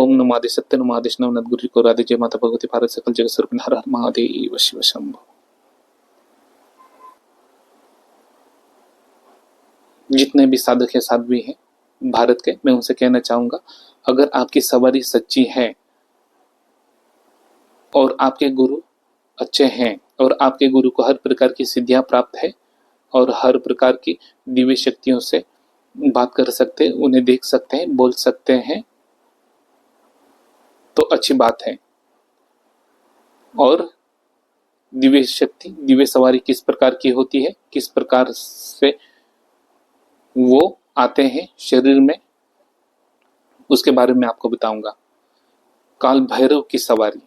ओम नमो आदि सत्य नमो आदेश नवनाथ गुरु जी को राधे जय माता भगवती भारत सकल जगत स्वरूप हर हर महादेव शिव शंभो। जितने भी साधक है साध्वी हैं भारत के, मैं उनसे कहना चाहूंगा, अगर आपकी सवारी सच्ची है और आपके गुरु अच्छे हैं और आपके गुरु को हर प्रकार की सिद्धियां प्राप्त है और हर प्रकार की दिव्य शक्तियों से बात कर सकते हैं, उन्हें देख सकते हैं, बोल सकते हैं, तो अच्छी बात है। और दिव्य शक्ति, दिव्य सवारी किस प्रकार की होती है, किस प्रकार से वो आते हैं शरीर में, उसके बारे में आपको बताऊंगा। काल भैरव की सवारी,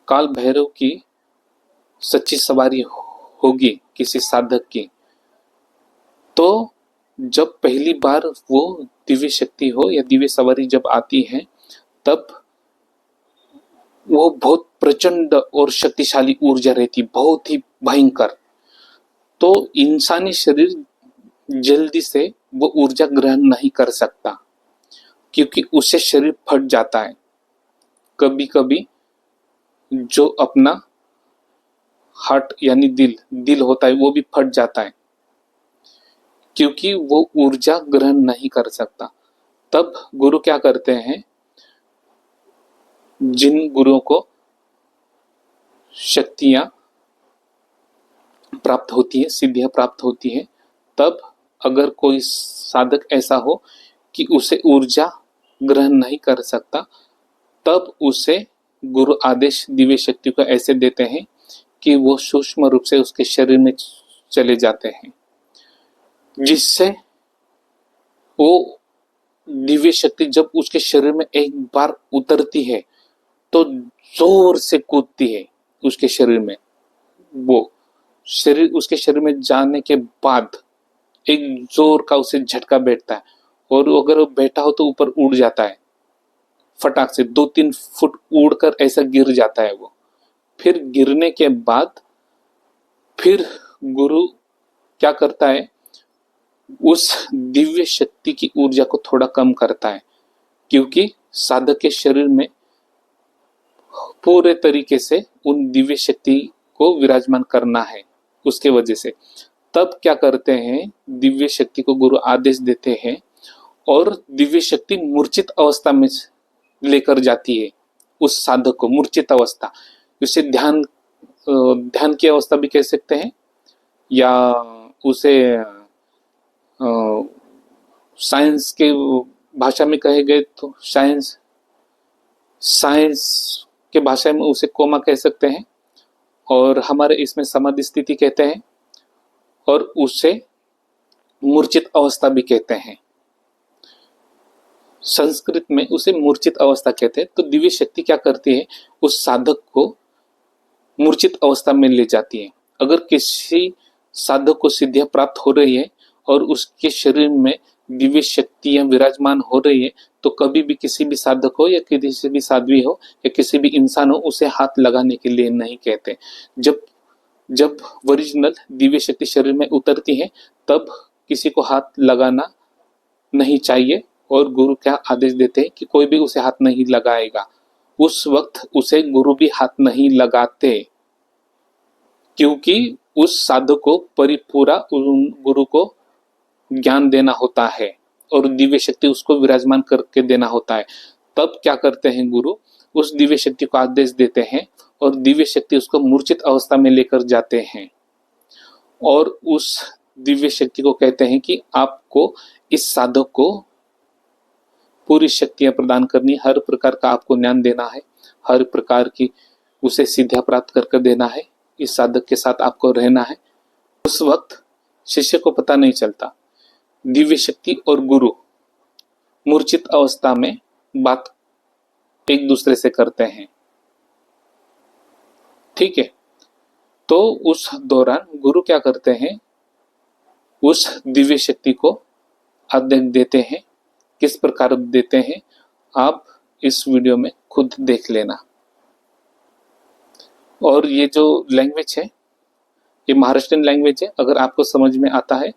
काल भैरव की सच्ची सवारी होगी किसी साधक की, तो जब पहली बार वो दिव्य शक्ति हो या दिव्य सवारी जब आती है, तब वो बहुत प्रचंड और शक्तिशाली ऊर्जा रहती, बहुत ही भयंकर। तो इंसानी शरीर जल्दी से वो ऊर्जा ग्रहण नहीं कर सकता, क्योंकि उससे शरीर फट जाता है। कभी कभी जो अपना हार्ट यानी दिल होता है वो भी फट जाता है, क्योंकि वो ऊर्जा ग्रहण नहीं कर सकता। तब गुरु क्या करते हैं, जिन गुरुओं को शक्तियां प्राप्त होती है, सिद्धियां प्राप्त होती है, तब अगर कोई साधक ऐसा हो कि उसे ऊर्जा ग्रहण नहीं कर सकता, तब उसे गुरु आदेश दिव्य शक्ति को ऐसे देते हैं कि वो सूक्ष्म रूप से उसके शरीर में चले जाते हैं, जिससे वो दिव्य शक्ति जब उसके शरीर में एक बार उतरती है तो जोर से कूदती है उसके शरीर में। वो शरीर उसके शरीर में जाने के बाद एक जोर का उसे झटका बैठता है, और अगर वो बैठा हो तो ऊपर उड़ जाता है, फटाक से 2-3 फुट उड़कर ऐसा गिर जाता है वो। फिर गिरने के बाद फिर गुरु क्या करता है, उस दिव्य शक्ति की ऊर्जा को थोड़ा कम करता है, क्योंकि साधक के शरीर में पूरे तरीके से उन दिव्य शक्ति को विराजमान करना है, उसके वजह से। तब क्या करते हैं, दिव्य शक्ति को गुरु आदेश देते हैं और दिव्य शक्ति मूर्छित अवस्था में लेकर जाती है उस साधक को। मूर्छित अवस्था, उसे ध्यान की अवस्था भी कह सकते हैं, या उसे साइंस के भाषा में कहे गए तो साइंस के भाषा में उसे कोमा कह सकते हैं, और हमारे इसमें समाधि स्थिति कहते हैं, और उसे मूर्छित अवस्था भी कहते हैं। संस्कृत में उसे मूर्छित अवस्था कहते हैं। तो दिव्य शक्ति क्या करती है, उस साधक को मूर्छित अवस्था में ले जाती है। अगर किसी साधक को सिद्धियां प्राप्त हो रही है और उसके शरीर में दिव्य शक्तियां विराजमान हो रही है, तो कभी भी किसी भी साधक हो या किसी भी साध्वी हो या किसी भी इंसान हो, उसे हाथ लगाने के लिए नहीं कहते। जब ओरिजिनल दिव्य शक्ति शरीर में उतरती है, तब किसी को हाथ लगाना नहीं चाहिए, और गुरु क्या आदेश देते हैं कि कोई भी उसे हाथ नहीं लगाएगा। उस वक्त उसे गुरु भी हाथ नहीं लगाते, क्योंकि उस साधक को परिपूरा गुरु को ज्ञान देना होता है और दिव्य शक्ति उसको विराजमान करके देना होता है। तब क्या करते हैं गुरु, उस दिव्य शक्ति को आदेश देते हैं और दिव्य शक्ति उसको मूर्छित अवस्था में लेकर जाते हैं, और उस दिव्य शक्ति को कहते हैं कि आपको इस साधक को पूरी शक्तियां प्रदान करनी, हर प्रकार का आपको ज्ञान देना है, हर प्रकार की उसे सिद्धियां प्राप्त करके देना है, इस साधक के साथ आपको रहना है। उस वक्त शिष्य को पता नहीं चलता, दिव्य शक्ति और गुरु मूर्छित अवस्था में बात एक दूसरे से करते हैं, ठीक है। तो उस दौरान गुरु क्या करते हैं, उस दिव्य शक्ति को आदेश देते हैं। किस प्रकार देते हैं, आप इस वीडियो में खुद देख लेना। और ये जो लैंग्वेज है, ये महाराष्ट्रियन लैंग्वेज है। अगर आपको समझ में आता है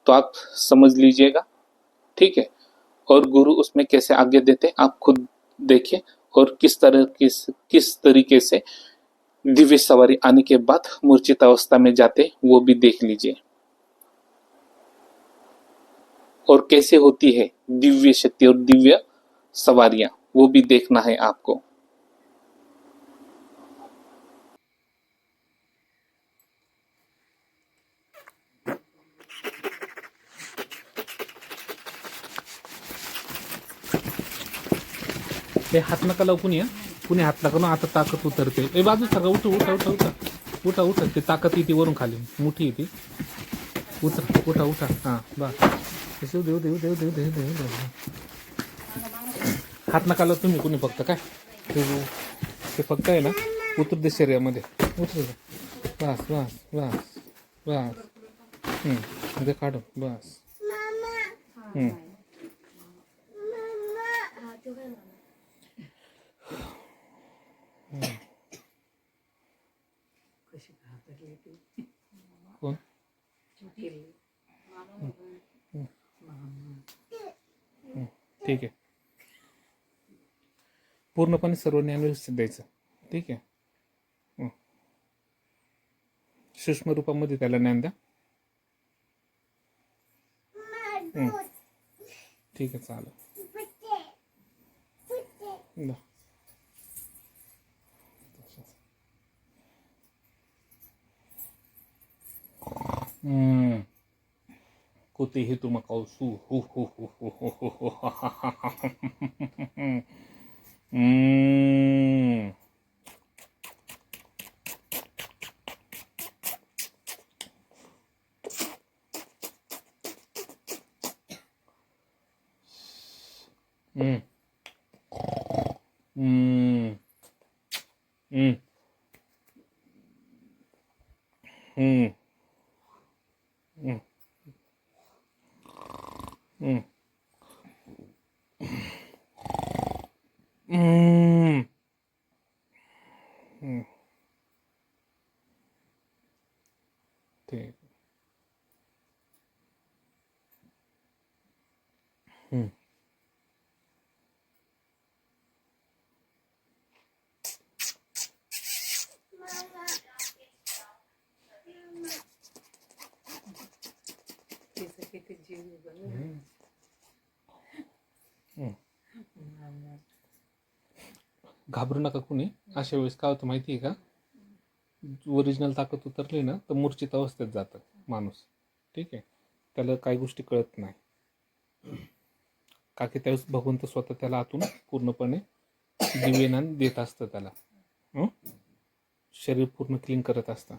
तो आप समझ लीजिएगा, ठीक है। और गुरु उसमें कैसे आज्ञा देते हैं आप खुद देखिए, और किस तरीके से दिव्य सवारी आने के बाद मूर्छित अवस्था में जाते वो भी देख लीजिए, और कैसे होती है दिव्य शक्ति और दिव्य सवारियां वो भी देखना है आपको। ते हात नका लावू कुणी हात नका ना, आता ताकद उतरते. ए बाजू सर, उठ उठा उठा उठा उठा उठा, ते ताकद येते वरून खाली, मोठी येते. उठा उठा उठा, हां बस. देऊ देऊ देऊ देऊ देऊ देऊ देऊ. हात नका लावू तुम्ही कुणी, फक्त काय ते फक्त आहे ना उतर दे शरीरामध्ये, उतर दे. बस बस बस बस. ते काढू बस. कोण ठीक आहे. पूर्णपणे सर्व ज्ञान व्यवस्थित द्यायचं. ठीक आहे. सूक्ष्म रूपामध्ये त्याला ज्ञान द्या. ठीक आहे, चालेल. कुठेही तुम कौसू हो हो हो हो हो हो हो हो ठीक. घाबरू नका कुणी. अशा वेळेस काय होतं माहिती आहे का, ओरिजिनल ताकद उतरली ना तर मूर्छित अवस्थेत जातं माणूस. ठीक आहे, त्याला काही गोष्टी कळत नाही, का की त्यावेळेस भगवंत स्वतः त्याला आतून पूर्णपणे दिव्यज्ञान देत असतं त्याला. शरीर पूर्ण क्लीन करत असतं.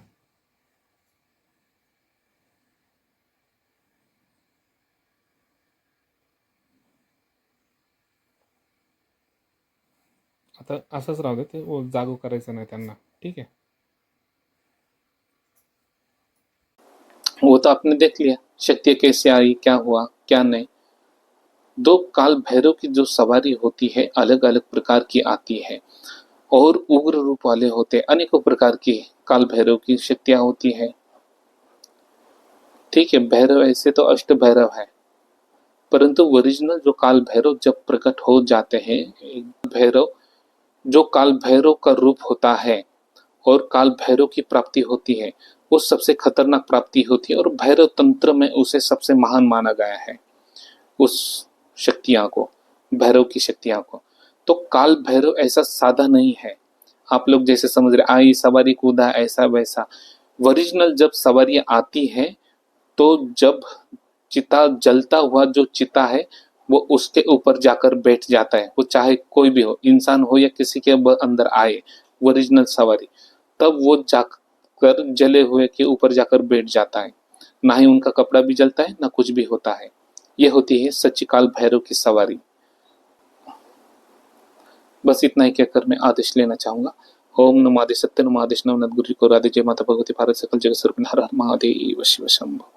आता असंच राहू दे, ते जागो करायचं नाही त्यांना. ठीक है, वो तो आपने देख लिया शक्ति कैसे आई, क्या हुआ क्या नहीं। दो काल भैरव की जो सवारी होती है अलग अलग प्रकार की आती है, और उग्र रूप वाले होते, अनेकों प्रकार की काल भैरव की शक्तियां होती है। ठीक है, भैरव ऐसे तो अष्ट भैरव है, परंतु ओरिजिनल जो काल भैरव जब प्रकट हो जाते हैं, भैरव जो काल भैरव का रूप होता है और काल भैरव की प्राप्ति होती है, वो सबसे खतरनाक प्राप्ति होती है, और भैरव तंत्र में उसे सबसे महान माना गया है, उस शक्तियां को, भैरव की शक्तियां को। तो काल भैरव ऐसा सादा नहीं है, आप लोग जैसे समझ रहे आई सवारी कूदा ऐसा वैसा। ओरिजिनल जब सवारी आती है तो जब चिता जलता हुआ जो चिता है वो उसके ऊपर जाकर बैठ जाता है, वो चाहे कोई भी हो, इंसान हो या किसी के अंदर आए ओरिजिनल सवारी, तब वो जाकर जले हुए के ऊपर जाकर बैठ जाता है, ना ही उनका कपड़ा भी जलता है ना कुछ भी होता है। ये होती है सच्ची काल भैरव की सवारी। बस इतना ही कहकर मैं आदेश लेना चाहूंगा। ओम नमो आदि सत्य नमो आदेश नवनाथ गुरु को राधे। जय माता भगवती भारत सकल जगत स्वरूप हर हर महादेव शिव शंभो।